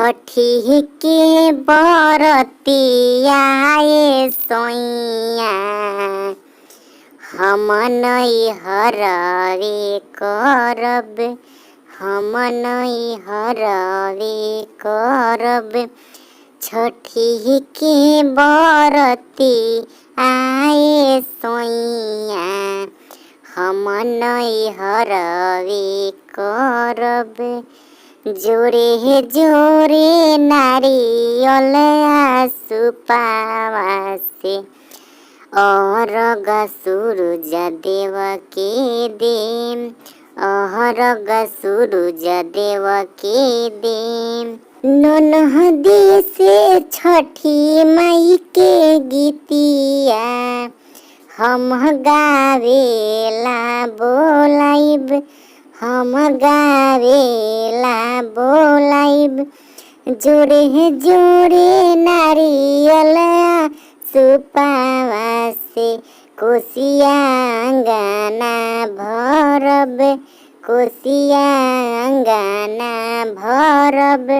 छठी के बरतिया ए सोइया हम नैहरवे करब, हम नैहरवे करब। छठी के बरतिया ए सोइया हम नैहरवे करब। जोरे जोरे नारियल सुपावा से अरग सूरज देव के देम, अरग सूरज देव के देम। ननहदी से छठी माई के गीतिया हम गावेला बोलाइब, हम गावेला बोलाइब। जोरे जोरे नारियल सुपावा से कोसिया अंगना भरब, कोसिया अंगना भरब।